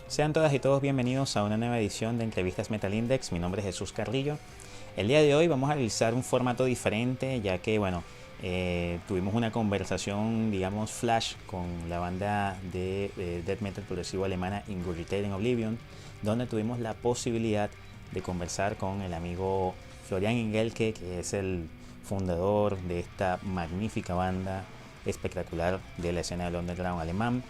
Sean todas y todos bienvenidos a una nueva edición de Entrevistas Metal Index. Mi nombre es Jesús Carrillo. El día de hoy vamos a realizar un formato diferente, ya que tuvimos una conversación, digamos, flash con la banda de death metal progresivo alemana Ingurgitating Oblivion, donde tuvimos la posibilidad de conversar con el amigo Florian Engelke, que es el fundador de esta magnífica banda espectacular de la escena del underground alemán,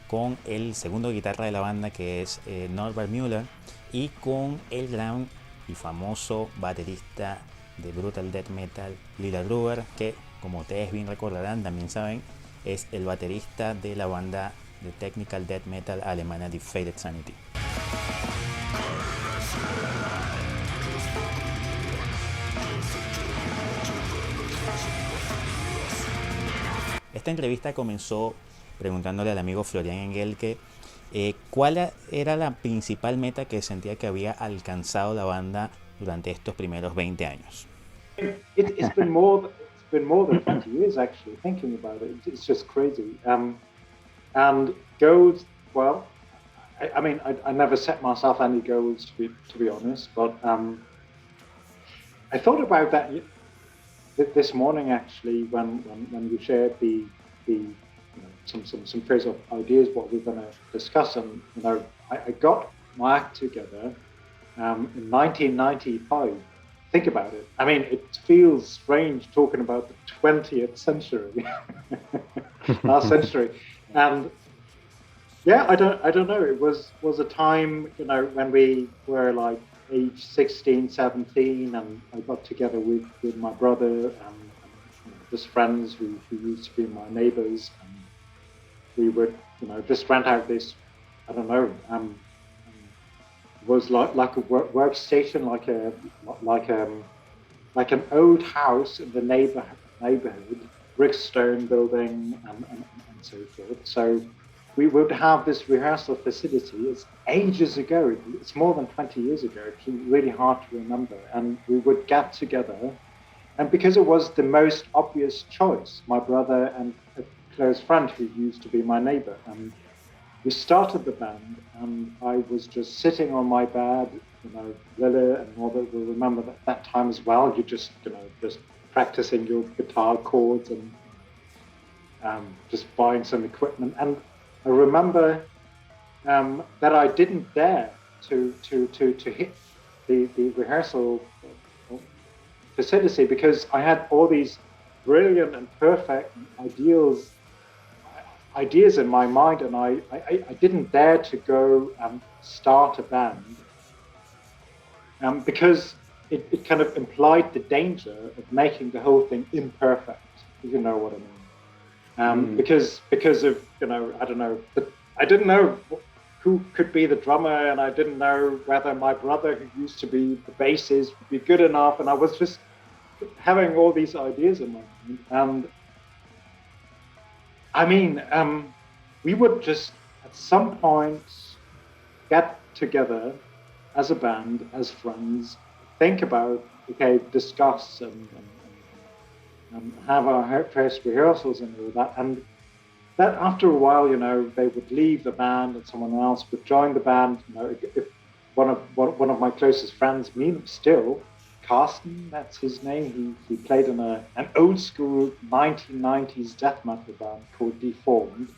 con el segundo guitarra de la banda, que es Norbert Müller, y con el gran y famoso baterista de brutal death metal Lille Gruber, que, como ustedes bien recordarán, también saben, es el baterista de la banda de technical death metal alemana Defeated Sanity. Esta entrevista comenzó preguntándole al amigo Florian Engelke cuál era la principal meta que sentía que había alcanzado la banda durante estos primeros 20 años. It's been more than 20 years, actually, thinking about it. It's just crazy. And goals, well, I never set myself any goals, to be honest, but I thought about that this morning, actually, when you shared some phrase of ideas what we're going to discuss. And I got my act together in 1995. Think about it. I mean, it feels strange talking about the 20th century, last century. And yeah, I don't know. It was a time, when we were like age 16, 17, and I got together with my brother and just friends who used to be my neighbors. And we would, just rent out this, was like a workstation, like an old house in the neighborhood, brickstone building and so forth. So we would have this rehearsal facility. It's ages ago. It's more than 20 years ago. It's really hard to remember. And we would get together. And because it was the most obvious choice, my brother and a close friend who used to be my neighbor, and we started the band, and I was just sitting on my bed, Lille and Norbert will remember that time as well. You just practicing your guitar chords and just buying some equipment. And I remember that I didn't dare to hit the rehearsal facility because I had all these brilliant and perfect ideas in my mind, and I didn't dare to go and start a band because it kind of implied the danger of making the whole thing imperfect, if you know what I mean. Because of, I don't know, but I didn't know who could be the drummer, and I didn't know whether my brother, who used to be the bassist, would be good enough, and I was just having all these ideas in my mind. And we would just at some point get together as a band, as friends, think about, discuss and have our first rehearsals and all that. And that after a while, they would leave the band and someone else would join the band. If one of my closest friends, still, Carsten, that's his name. He played in an old school 1990s death metal band called Deformed,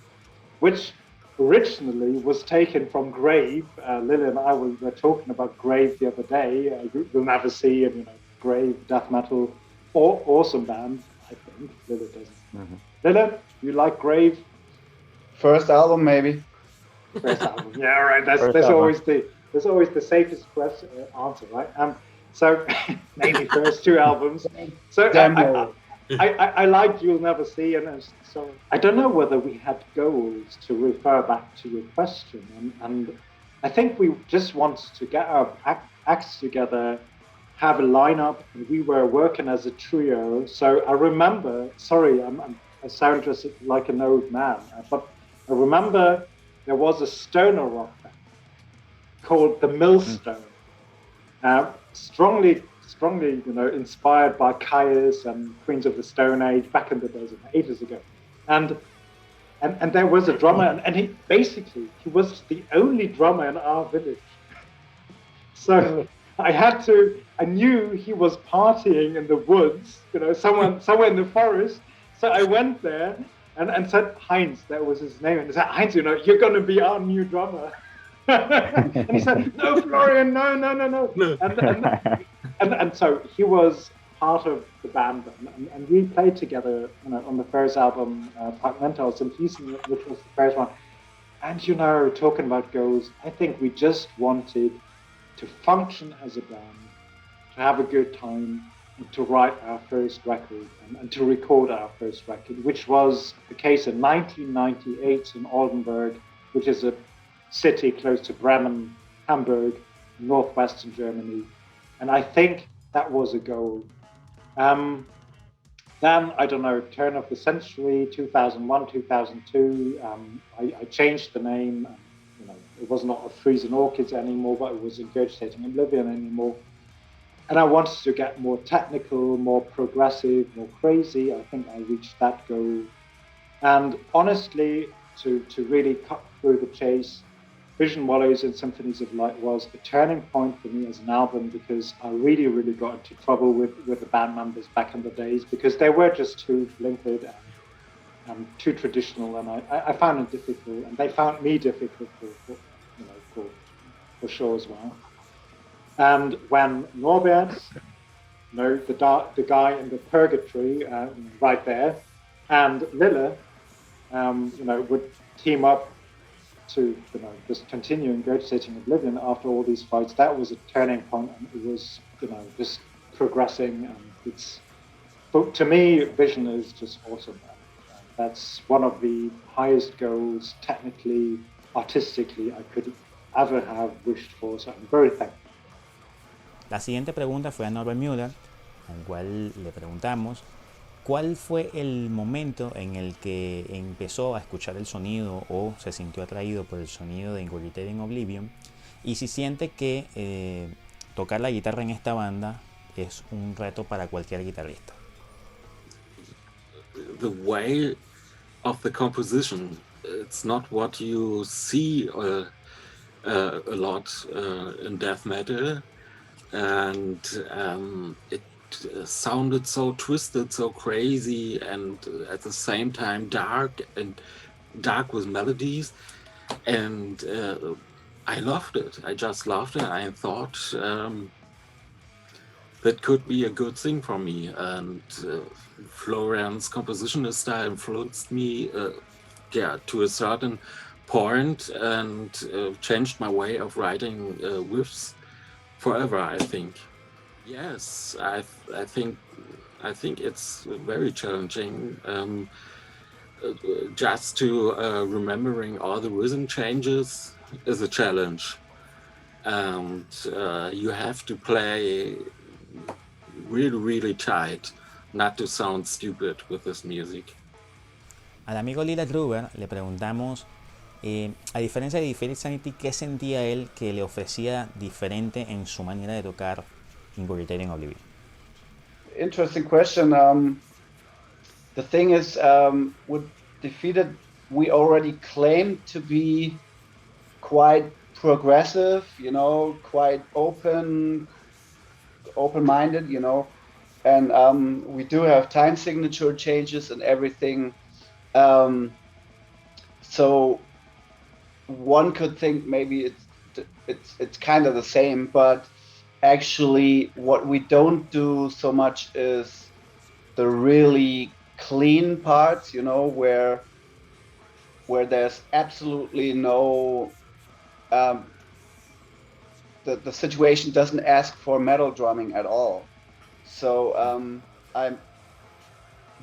which originally was taken from Grave. Lille and I were talking about Grave the other day. You'll never see Grave death metal, awesome band. I think Lille doesn't. Mm-hmm. Lille, you like Grave? First album, maybe. First album, yeah, right. That's always the safest answer, right? So maybe first two albums. So I like You'll Never See, and so I don't know whether we had goals to refer back to your question, and I think we just wanted to get our acts together, have a lineup, and we were working as a trio. So I remember, sorry, I sound just like an old man, but I remember there was a stoner rock band called the Millstone. Strongly, inspired by Caius and Queens of the Stone Age back in the days, 8 years ago. And and there was a drummer, and he was the only drummer in our village. So I knew he was partying in the woods, somewhere in the forest. So I went there and said, Heinz, that was his name. And I said, Heinz, you're going to be our new drummer. And he said, no, Florian, no. And so he was part of the band, and we played together, on the first album, Fragmente aus dem Fließen, which was the first one. And talking about goals, I think we just wanted to function as a band, to have a good time, and to write our first record and to record our first record, which was the case in 1998 in Oldenburg, which is a city close to Bremen, Hamburg, northwestern Germany. And I think that was a goal. Then, I don't know, turn of the century, 2001, 2002, I changed the name. It was not a Freezing Orchids anymore, but it was Ingurgitating Oblivion anymore. And I wanted to get more technical, more progressive, more crazy. I think I reached that goal. And honestly, to really cut through the chase, Vision Wallows and Symphonies of Light was a turning point for me as an album, because I really, really got into trouble with the band members back in the days, because they were just too blinkered and too traditional, and I found it difficult, and they found me difficult for sure as well. And when Norbert, the guy in the purgatory right there, and Lille, would team up to just continue Ingurgitating Oblivion after all these fights, that was a turning point, and it was just progressing, and but to me, Vision is just awesome. That's one of the highest goals technically, artistically I could ever have wished for, so I'm very thankful. La siguiente pregunta fue a Norbert Müller, al cual le preguntamos ¿cuál fue el momento en el que empezó a escuchar el sonido o se sintió atraído por el sonido de Ingurgitating Oblivion? Y si siente que tocar la guitarra en esta banda es un reto para cualquier guitarrista. The way of the composition, it's not what you see a lot in death metal, and it sounded so twisted, so crazy, and at the same time dark with melodies, and I loved it. I just loved it. I thought that could be a good thing for me, and Florian's composition style influenced me to a certain point, and changed my way of writing riffs forever, I think. Yes, I think it's very challenging. Just to remembering all the rhythm changes is a challenge, and you have to play really, really tight, not to sound stupid with this music. Al amigo Lille Gruber le preguntamos, a diferencia de Defeated Sanity, ¿qué sentía él que le ofrecía diferente en su manera de tocar Ingurgitating Oblivion? Interesting question. The thing is, with Defeated, we already claimed to be quite progressive, quite open-minded, and we do have time signature changes and everything. So one could think maybe it's kind of the same, but actually what we don't do so much is the really clean parts, where there's absolutely no the situation doesn't ask for metal drumming at all. So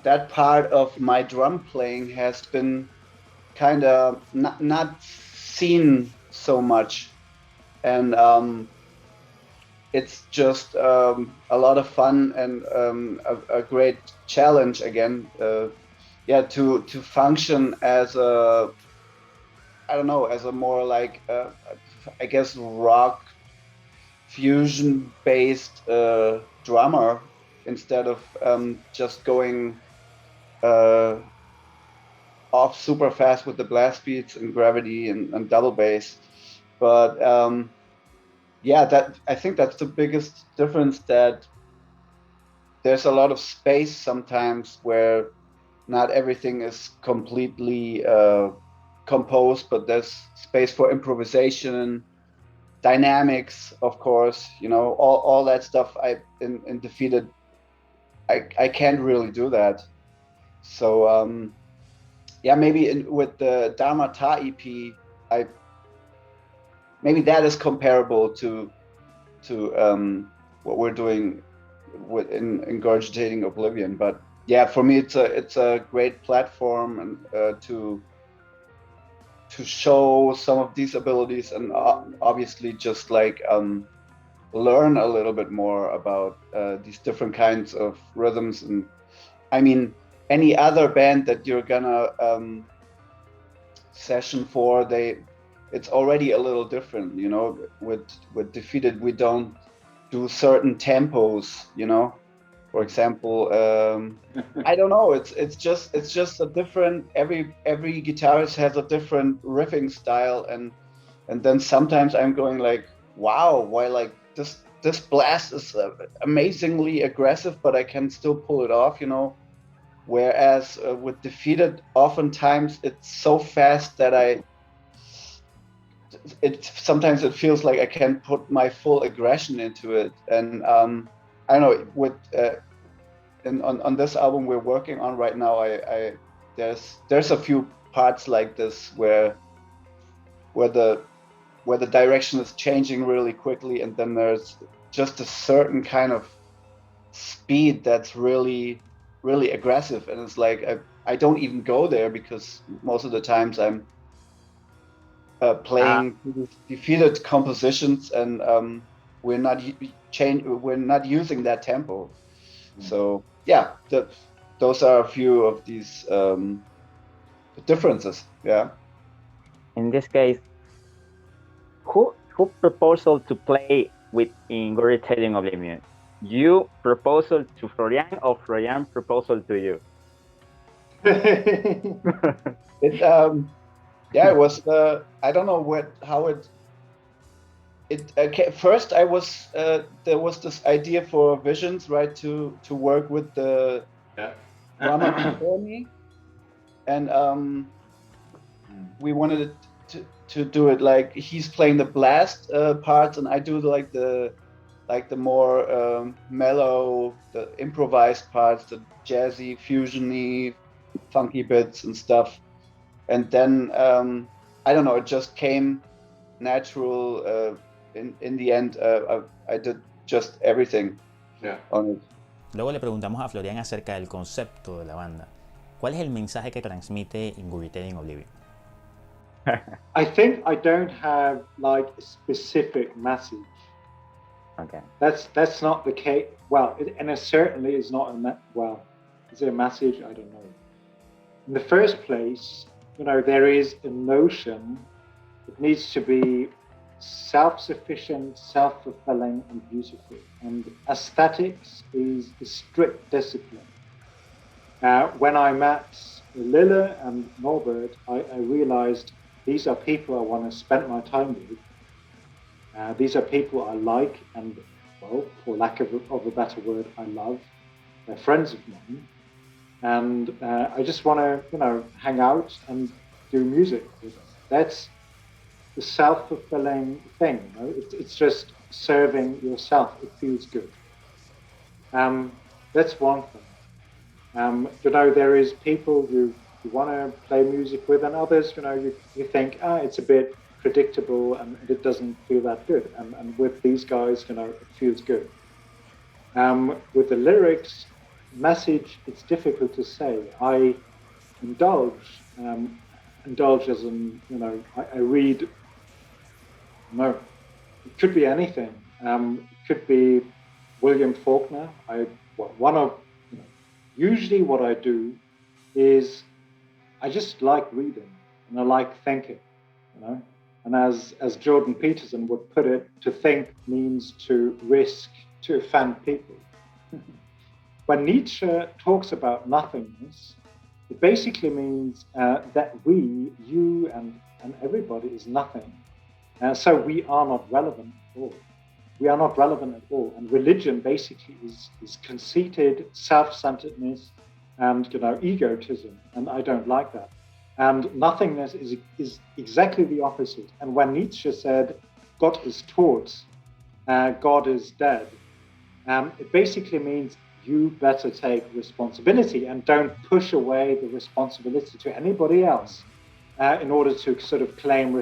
that part of my drum playing has been kind of not seen so much, and it's just a lot of fun and a great challenge again. To function as a more like I guess rock fusion based drummer instead of just going off super fast with the blast beats and gravity and double bass. But yeah, that I think that's the biggest difference, that there's a lot of space sometimes where not everything is completely composed, but there's space for improvisation, dynamics, of course, you know, all that stuff. In Defeated, I can't really do that. So yeah, maybe with the Dharma Ta EP, maybe that is comparable to what we're doing in Ingurgitating Oblivion. But yeah, for me, it's a great platform and to show some of these abilities, and obviously just like learn a little bit more about these different kinds of rhythms. And I mean, any other band that you're gonna session for, it's already a little different, you know. With Defeated, we don't do certain tempos, you know. For example, I don't know. It's just a different. Every guitarist has a different riffing style, and then sometimes I'm going like, wow, why like this blast is amazingly aggressive, but I can still pull it off, you know. Whereas with Defeated, oftentimes it's so fast that sometimes it feels like I can't put my full aggression into it. And I don't know, with on this album we're working on right now, there's a few parts like this where the direction is changing really quickly, and then there's just a certain kind of speed that's really aggressive, and it's like I don't even go there, because most of the times I'm playing Defeated compositions, and we're not using that tempo. So yeah, those are a few of these differences. Yeah. In this case, who proposed to play with Ingurgitating Oblivion? You proposed to Florian, or Florian proposed to you? Yeah, it was. I don't know how it. First, I was there was this idea for Visions, right, to work with the drummer before me, and we wanted to do it like he's playing the blast parts, and I do the more mellow, the improvised parts, the jazzy, fusiony, funky bits and stuff. And then I don't know, it just came natural. In the end, I did just everything on it. Luego le preguntamos a Florian acerca del concepto de la banda. ¿Cuál es el mensaje que transmite Ingurgitating Oblivion? I think I don't have like a specific message. Okay. That's not the case. Well, and it certainly is not is it a message? I don't know. In the first place, you know, there is a notion it needs to be self-sufficient, self-fulfilling, and beautiful. And aesthetics is a strict discipline. When I met Lille and Norbert, I realized these are people I want to spend my time with. These are people I like, and, well, for lack of a better word, I love. They're friends of mine. And I just want to, you know, hang out and do music with them. That's the self-fulfilling thing. You know? It's just serving yourself. It feels good. That's one thing. You know, there is people you want to play music with, and others, you know, you think, it's a bit predictable and it doesn't feel that good. And with these guys, you know, it feels good. With the lyrics, message, it's difficult to say. I indulge as in, you know, I read. No, it could be anything. It could be William Faulkner. Usually what I do is I just like reading and I like thinking, you know. And as Jordan Peterson would put it, to think means to risk to offend people. When Nietzsche talks about nothingness, it basically means that we, you, and everybody is nothing. So we are not relevant at all. We are not relevant at all. And religion basically is conceited self-centeredness and egotism. And I don't like that. And nothingness is exactly the opposite. And when Nietzsche said, God is tot, God is dead, it basically means you better take responsibility and don't push away the responsibility to anybody else in order to sort of claim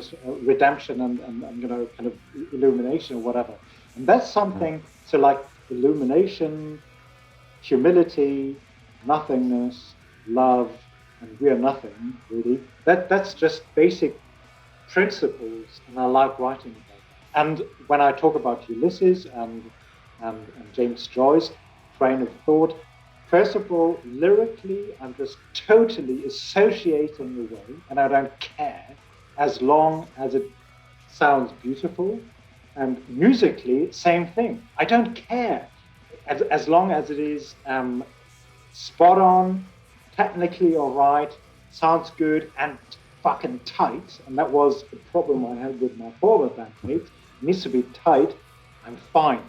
redemption and kind of illumination or whatever. And that's something, so like illumination, humility, nothingness, love, and we are nothing, really. That's just basic principles, and I like writing about them. And when I talk about Ulysses and James Joyce, train of thought, first of all, lyrically, I'm just totally associating away, and I don't care, as long as it sounds beautiful. And musically, same thing. I don't care, as long as it is spot on, technically all right, sounds good, and fucking tight. And that was the problem I had with my former bandmates. It needs to be tight. I'm fine.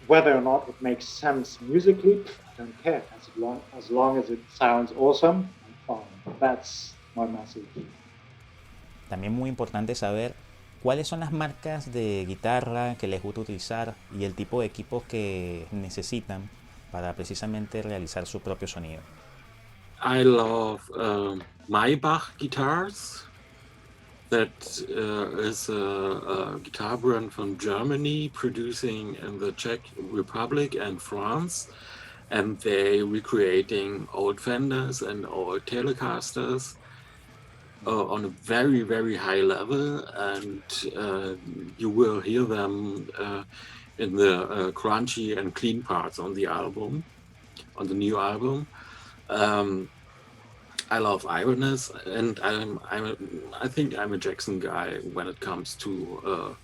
Whether or not it makes sense musically, I don't care. As long as it sounds awesome, I'm fine. That's my message. También muy importante saber cuáles son las marcas de guitarra que les gusta utilizar y el tipo de equipos que necesitan para precisamente realizar su propio sonido. I love Maybach guitars. That is a guitar brand from Germany, producing in the Czech Republic and France, and they recreating old Fenders and old Telecasters on a very, very high level, and you will hear them in the crunchy and clean parts on the album, on the new album. I love Ibanez, and I think I'm a Jackson guy when it comes to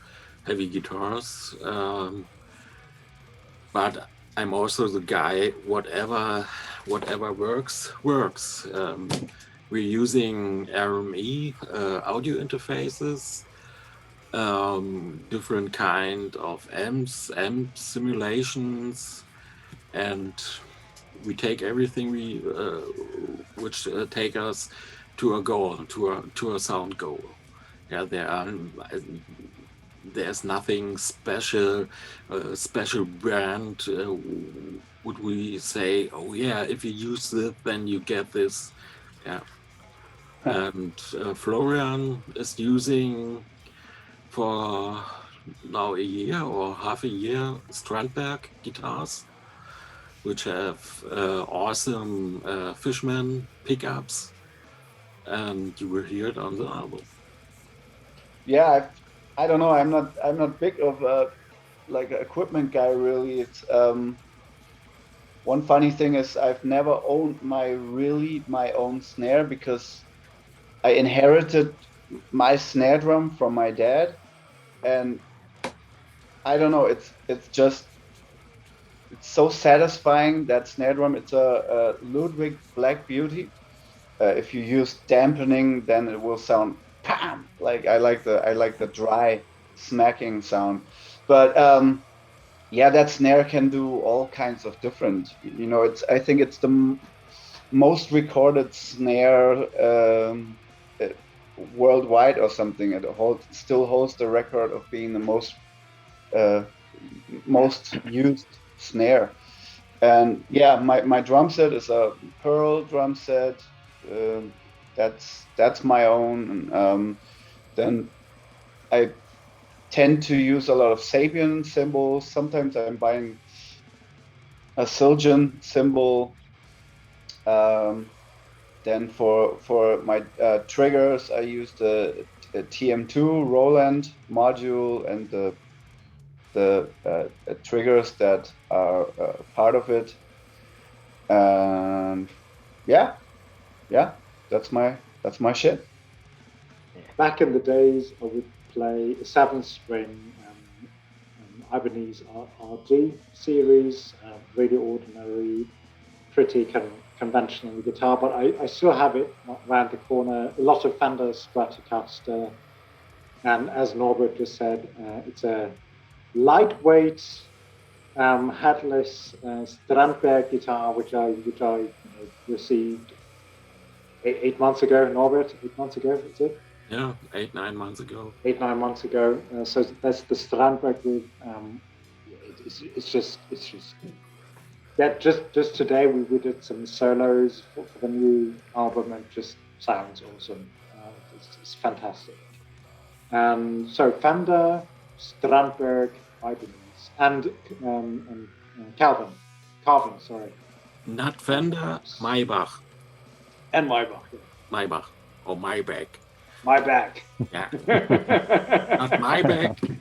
heavy guitars. But I'm also the guy, whatever works. We're using RME audio interfaces, different kind of amps, amp simulations, and we take everything which take us to a goal, to a sound goal. Yeah, there's nothing special, special brand. Would we say, oh yeah, if you use it, then you get this. Yeah, and Florian is using for now a year or half a year Strandberg guitars, which have awesome Fishman pickups, and you will hear it on the album. Yeah, I don't know. I'm not big of a like an equipment guy really. It's one funny thing is I've never owned my own snare because I inherited my snare drum from my dad, and I don't know. It's so satisfying, that snare drum. It's a Ludwig Black Beauty. If you use dampening, then it will sound pam. Like I like the dry smacking sound. But yeah, that snare can do all kinds of different. I think it's the most recorded snare worldwide or something. It still holds the record of being the most used snare. And yeah, my drum set is a Pearl drum set. That's my own. And then I tend to use a lot of Sabian cymbals. Sometimes I'm buying a Siljan cymbal. Then for my triggers, I use the TM2 Roland module and the triggers that are part of it. And yeah, that's my shit. Back in the days, I would play a 7-string Ibanez RG series, really ordinary, pretty kind of conventional guitar, but I still have it around the corner. A lot of Fender Stratocaster, and as Norbert just said, it's a lightweight, headless Strandberg guitar, which I received 8 months ago. Norbert, 8 months ago, is it? Yeah, 8-9 months ago. 8-9 months ago. So that's the Strandberg with. It's just. Yeah, just today we did some solos for the new album, and it just sounds awesome. It's fantastic. So Fender, Strandberg, Ibanez, and Calvin, sorry. Not Fender, Maybach. And Maybach. Yeah. Maybach or Maybach. Maybach. Yeah. Not Maybach.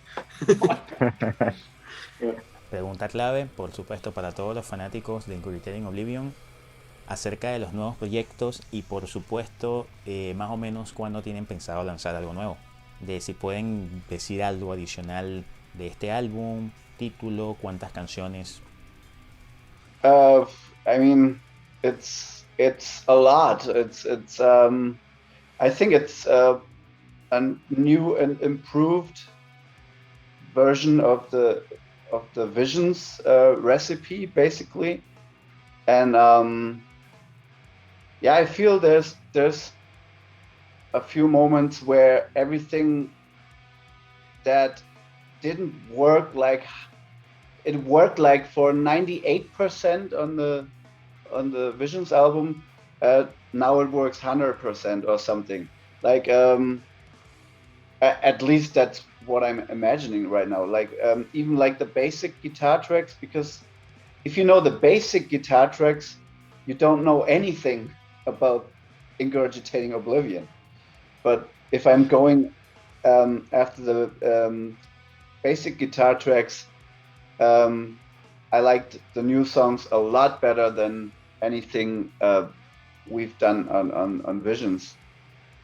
Yeah. Pregunta clave, por supuesto, para todos los fanáticos de Ingurgitating Oblivion, acerca de los nuevos proyectos y, por supuesto, más o menos cuándo tienen pensado lanzar algo nuevo. De si pueden decir algo adicional de este álbum, título, cuántas canciones. I mean, it's a lot. I think it's a new and improved version of the Visions recipe, basically, and yeah, I feel there's a few moments where everything that didn't work like it worked like for 98% on the Visions album, now it works 100% or something. Like at least that's what I'm imagining right now. Like even like the basic guitar tracks, because if you know the basic guitar tracks, you don't know anything about Ingurgitating Oblivion. But if I'm going after the basic guitar tracks, I liked the new songs a lot better than anything we've done on Visions.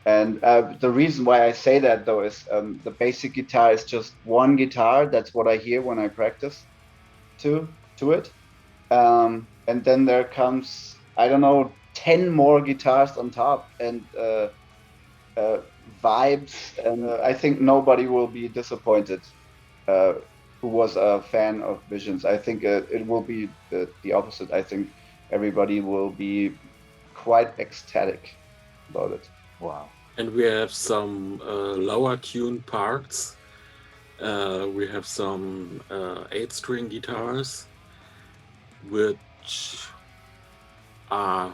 And the reason why I say that, though, is the basic guitar is just one guitar. That's what I hear when I practice to it. And then there comes, I don't know, 10 more guitars on top and vibes. And I think nobody will be disappointed who was a fan of Visions. I think it will be the opposite. I think everybody will be quite ecstatic about it. Wow. And we have some lower tuned parts. We have some 8-string guitars, which are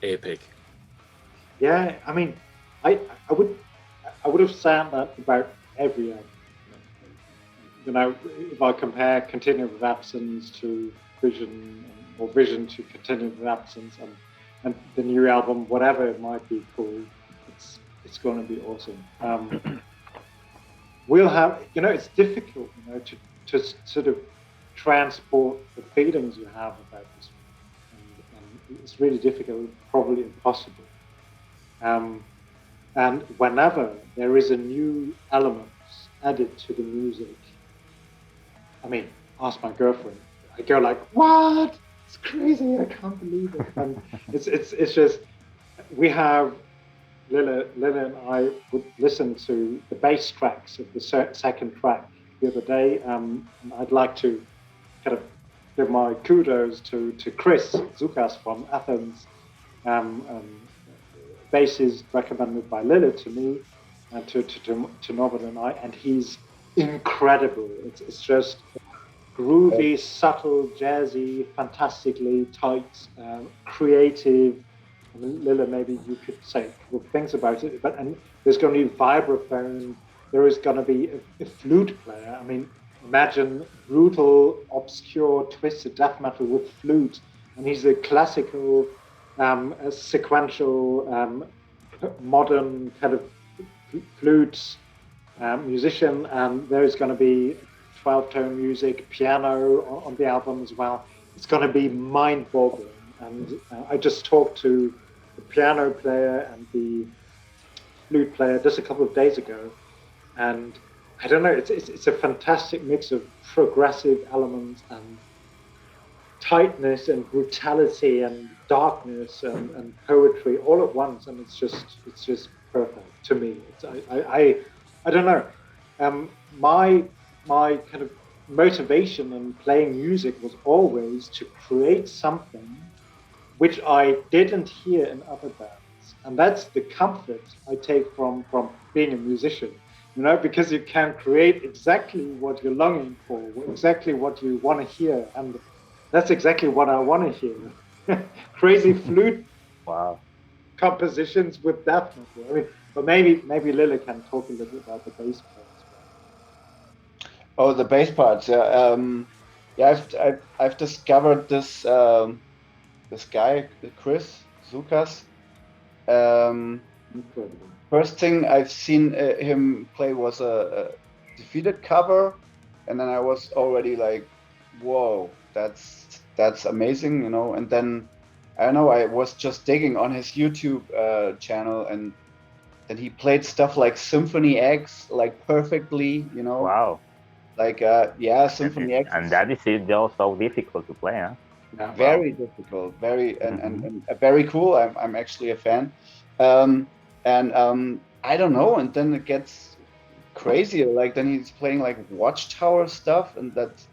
epic. Yeah, I mean, I would have said that about every album. You know, if I compare Continuum of Absence to Vision, or Vision to Continuum of Absence, and the new album, whatever it might be called, it's going to be awesome. We'll have, you know, it's difficult, you know, to sort of transport the feelings you have about this, and it's really difficult, probably impossible. And whenever there is a new element added to the music, I mean, ask my girlfriend. I go like, "What? It's crazy! I can't believe it!" And it's just, we have Lille and I would listen to the bass tracks of the second track the other day. I'd like to kind of give my kudos to Chris Zukas from Athens. Basses recommended by Lille to me and to Norbert and I, and he's incredible. It's just groovy, subtle, jazzy, fantastically tight, creative. I mean, Lille, maybe you could say things about it, and there's going to be vibraphone. There is going to be a flute player. I mean, imagine brutal, obscure, twisted death metal with flute, and he's a classical, sequential, modern kind of flute musician, and there's going to be 12-tone music, piano on the album as well. It's going to be mind-boggling. And I just talked to the piano player and the flute player just a couple of days ago, and I don't know. It's a fantastic mix of progressive elements and tightness and brutality and darkness and poetry all at once, and it's just perfect to me. I don't know. My kind of motivation in playing music was always to create something which I didn't hear in other bands, and that's the comfort I take from being a musician. You know, because you can create exactly what you're longing for, exactly what you want to hear, and that's exactly what I want to hear. Crazy flute Wow. compositions with death metal. I mean, but maybe Lille can talk a little bit about the bass part as well. Oh, the bass parts. Yeah. Yeah. I've discovered this this guy, Chris Zukas. Incredible. First thing I've seen him play was a Defeated cover, and then I was already like, whoa, that's amazing, you know. And then I don't know, I was just digging on his YouTube channel, and then he played stuff like Symphony X like perfectly, you know. Wow. Like yeah, Symphony X. And that is still so difficult to play, huh? Yeah, Very difficult, very and very cool. I'm actually a fan. I don't know, and then it gets crazier. Like then he's playing like Watchtower stuff, and that's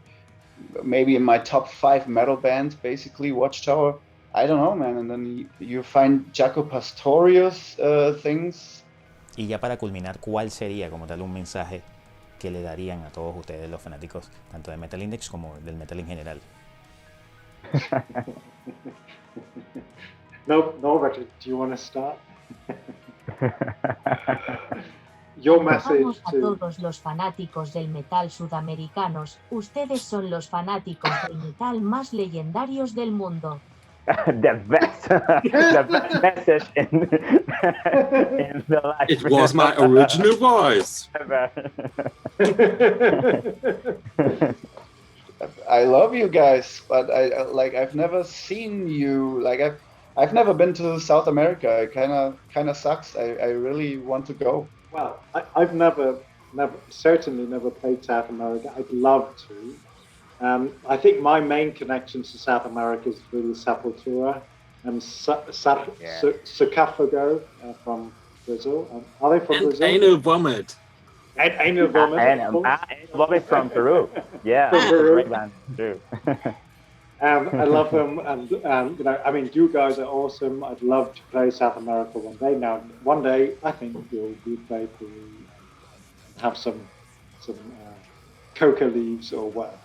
maybe in my top 5 metal bands, basically Watchtower. I don't know, man. And then you find Jaco Pastorius things. Y ya para culminar, ¿cuál sería como tal un mensaje que le darían a todos ustedes los fanáticos, tanto de Metal Index como del metal en general? No, Norbert, do you want to start? Your message Vamos a todos los fanáticos del metal sudamericanos, ustedes son los fanáticos del metal más legendarios del mundo. the best message in the life. It was my original voice. I love you guys, but I've never seen you. Like I've never been to South America. It kind of sucks. I really want to go. Well, I've certainly never played South America. I'd love to. I think my main connection to South America is through Sepultura and Sarcófago from Brazil. Are they from And Brazil? anal vomit. Anal Vomit. And Bobby from Peru. Yeah, From Peru. great band, Peru. I love them, and you know, I mean, you guys are awesome. I'd love to play South America one day. Now, one day, I think we'll play Peru and have some coca leaves or whatever.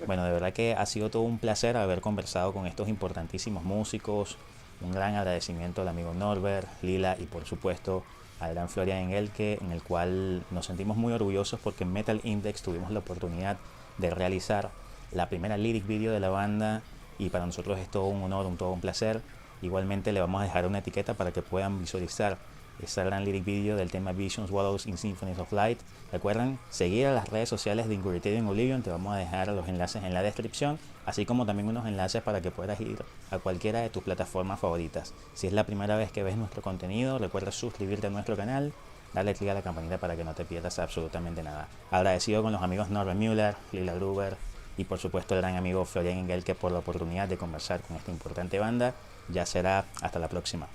Bueno, de verdad que ha sido todo un placer haber conversado con estos importantísimos músicos. Un gran agradecimiento al amigo Norbert, Lila y por supuesto al gran Florian Engelke, en el cual nos sentimos muy orgullosos porque en Metal Index tuvimos la oportunidad de realizar la primera lyric video de la banda y para nosotros es todo un honor, todo un placer. Igualmente le vamos a dejar una etiqueta para que puedan visualizar esta gran lyric video del tema Visions, Wallows in Symphonies of Light. Recuerden seguir a las redes sociales de Ingurgitating Oblivion, te vamos a dejar los enlaces en la descripción, así como también unos enlaces para que puedas ir a cualquiera de tus plataformas favoritas. Si es la primera vez que ves nuestro contenido, recuerda suscribirte a nuestro canal, darle clic a la campanita para que no te pierdas absolutamente nada. Agradecido con los amigos Norbert Müller, Lille Gruber y por supuesto el gran amigo Florian Engelke por la oportunidad de conversar con esta importante banda. Ya será hasta la próxima.